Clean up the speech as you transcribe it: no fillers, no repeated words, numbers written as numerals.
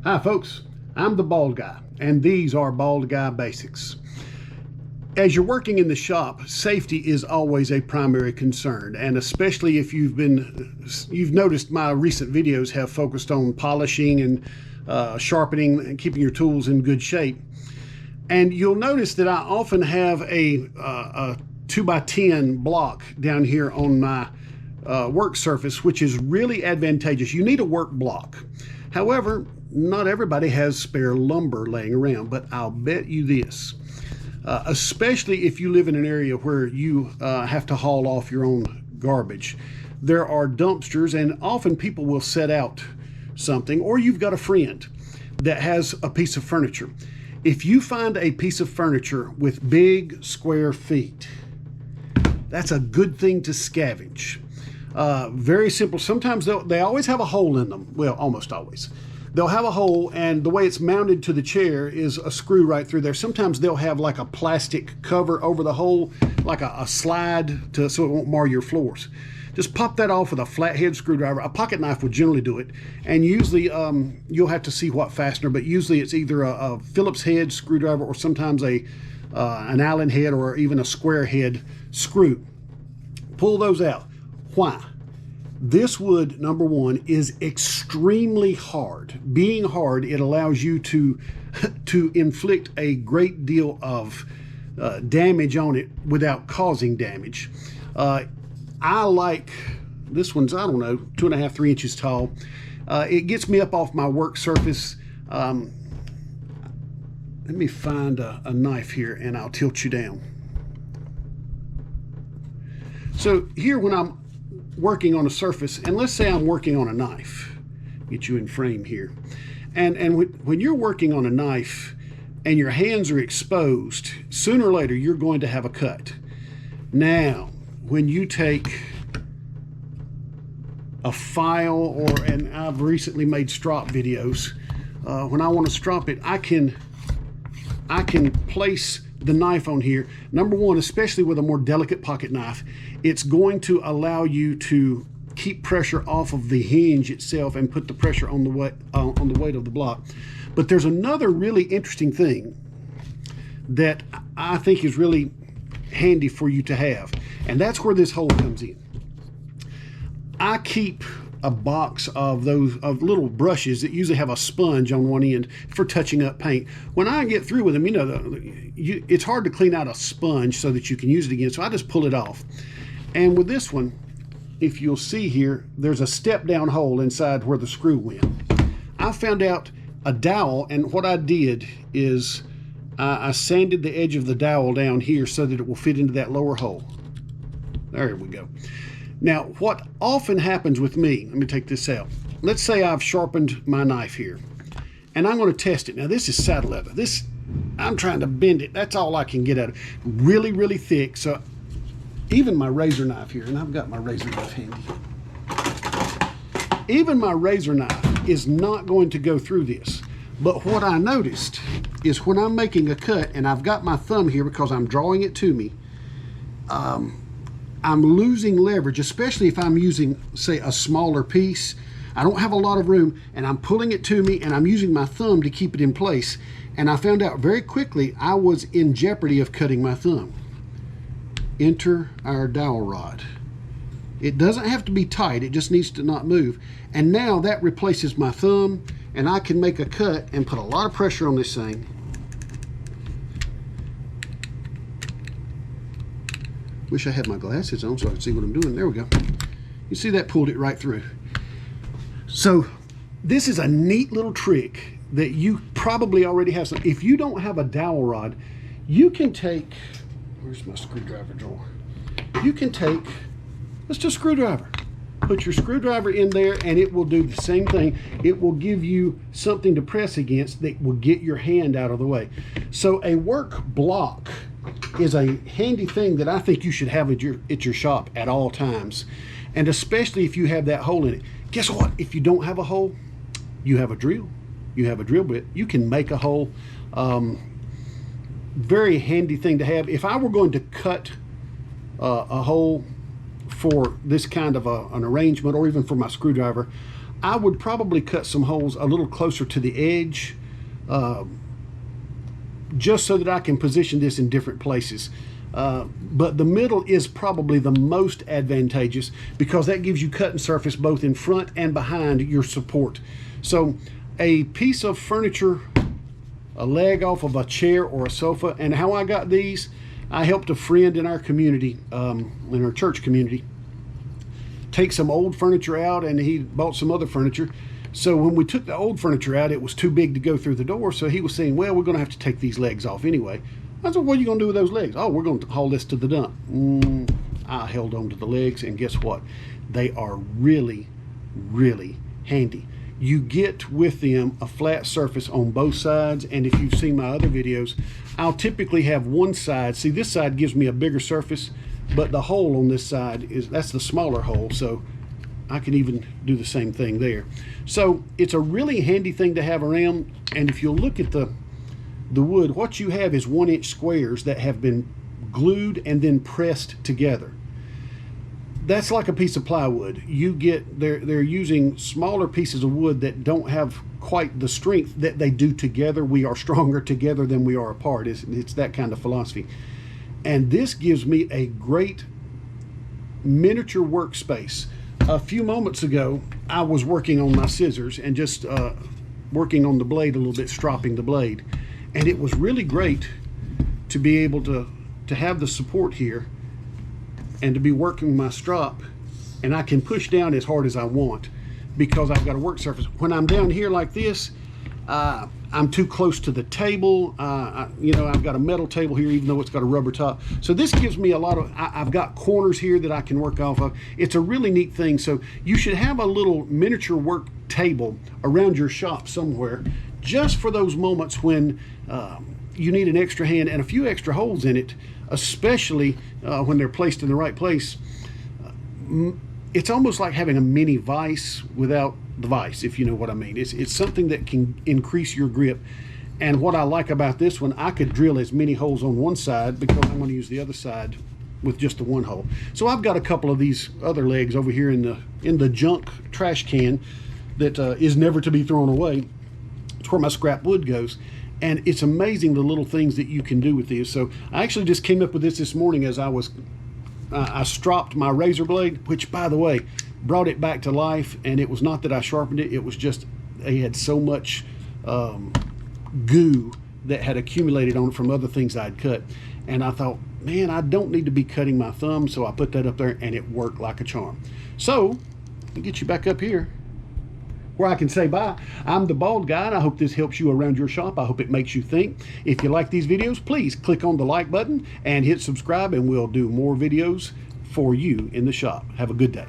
Hi folks, I'm the Bald Guy, and these are Bald Guy Basics. As you're working in the shop, safety is always a primary concern, and especially if you've noticed my recent videos have focused on polishing and sharpening and keeping your tools in good shape. And you'll notice that I often have a 2x10 block down here on my work surface, which is really advantageous. You need a work block. However, not everybody has spare lumber laying around, but I'll bet you this, especially if you live in an area where you have to haul off your own garbage. There are dumpsters, and often people will set out something, or you've got a friend that has a piece of furniture. If you find a piece of furniture with big square feet, that's a good thing to scavenge. Very simple. Sometimes they always have a hole in them. Well, almost always. They'll have a hole, and the way it's mounted to the chair is a screw right through there. Sometimes they'll have like a plastic cover over the hole, like a slide so it won't mar your floors. Just pop that off with a flathead screwdriver. A pocket knife will generally do it, and usually you'll have to see what fastener, but usually it's either a Phillips head screwdriver or sometimes an Allen head or even a square head screw. Pull those out. Why? This wood, number one, is extremely hard. Being hard, it allows you to inflict a great deal of damage on it without causing damage. I like, this one's, I don't know, 2.5, 3 inches tall. It gets me up off my work surface. Let me find a knife here and I'll tilt you down. So here when I'm working on a surface, and let's say I'm working on a knife, get you in frame here, and when you're working on a knife and your hands are exposed, sooner or later you're going to have a cut. Now when you take a file, and I've recently made strop videos, when I want to strop it, I can place the knife on here. Number one, especially with a more delicate pocket knife, it's going to allow you to keep pressure off of the hinge itself and put the pressure on the weight of the block. But there's another really interesting thing that I think is really handy for you to have, and that's where this hole comes in. I keep a box of those little brushes that usually have a sponge on one end for touching up paint. When I get through with them, you know, it's hard to clean out a sponge so that you can use it again, so I just pull it off. And with this one, if you'll see here, there's a step down hole inside where the screw went. I found out a dowel, and what I did is I sanded the edge of the dowel down here so that it will fit into that lower hole. There we go. Now, what often happens with me, let me take this out. Let's say I've sharpened my knife here, and I'm going to test it. Now, this is saddle leather. I'm trying to bend it. That's all I can get at it. Really, really thick. So even my razor knife here, and I've got my razor knife handy. Even my razor knife is not going to go through this. But what I noticed is when I'm making a cut, and I've got my thumb here because I'm drawing it to me, I'm losing leverage, especially if I'm using, say, a smaller piece. I don't have a lot of room, and I'm pulling it to me, and I'm using my thumb to keep it in place. And I found out very quickly I was in jeopardy of cutting my thumb. Enter our dowel rod. It doesn't have to be tight, it just needs to not move. And now that replaces my thumb, and I can make a cut and put a lot of pressure on this thing. Wish I had my glasses on so I could see what I'm doing. There we go. You see that pulled it right through. So this is a neat little trick that you probably already have. If you don't have a dowel rod, you can take, where's my screwdriver drawer? You can take, let's just screwdriver. Put your screwdriver in there and it will do the same thing. It will give you something to press against that will get your hand out of the way. So a work block is a handy thing that I think you should have at your shop at all times. And especially if you have that hole in it. Guess what? If you don't have a hole, you have a drill. You have a drill bit. You can make a hole. Very handy thing to have. If I were going to cut a hole for this kind of an arrangement, or even for my screwdriver, I would probably cut some holes a little closer to the edge, just so that I can position this in different places. But the middle is probably the most advantageous because that gives you cutting surface both in front and behind your support. So a piece of furniture, a leg off of a chair or a sofa, and how I got these, I helped a friend in our community, in our church community, take some old furniture out, and he bought some other furniture. So when we took the old furniture out, it was too big to go through the door. So he was saying, well, we're going to have to take these legs off anyway. I said, what are you going to do with those legs? Oh, we're going to haul this to the dump. I held on to the legs, and guess what? They are really, really handy. You get with them a flat surface on both sides, and if you've seen my other videos, I'll typically have one side. See, this side gives me a bigger surface, but the hole on this side that's the smaller hole, so I can even do the same thing there. So it's a really handy thing to have around, and if you'll look at the wood, what you have is 1-inch squares that have been glued and then pressed together. That's like a piece of plywood. You get, they're using smaller pieces of wood that don't have quite the strength that they do together. We are stronger together than we are apart. It's that kind of philosophy. And this gives me a great miniature workspace. A few moments ago, I was working on my scissors and just working on the blade a little bit, stropping the blade. And it was really great to be able to have the support here and to be working my strop, and I can push down as hard as I want because I've got a work surface. When I'm down here like this, I'm too close to the table. You know, I've got a metal table here, even though it's got a rubber top. So this gives me a lot of, I've got corners here that I can work off of. It's a really neat thing. So you should have a little miniature work table around your shop somewhere, just for those moments when you need an extra hand and a few extra holes in it, especially when they're placed in the right place. It's almost like having a mini vise without the vise, if you know what I mean. It's something that can increase your grip. And what I like about this one, I could drill as many holes on one side because I'm going to use the other side with just the one hole. So I've got a couple of these other legs over here in the junk trash can that is never to be thrown away. It's where my scrap wood goes. And it's amazing the little things that you can do with these. So I actually just came up with this morning as I stropped my razor blade, which, by the way, brought it back to life. And it was not that I sharpened it. It was just, they had so much goo that had accumulated on it from other things I'd cut. And I thought, man, I don't need to be cutting my thumb. So I put that up there and it worked like a charm. So I'll get you back up here where I can say bye. I'm the Bald Guy, and I hope this helps you around your shop. I hope it makes you think. If you like these videos, please click on the like button and hit subscribe, and we'll do more videos for you in the shop. Have a good day.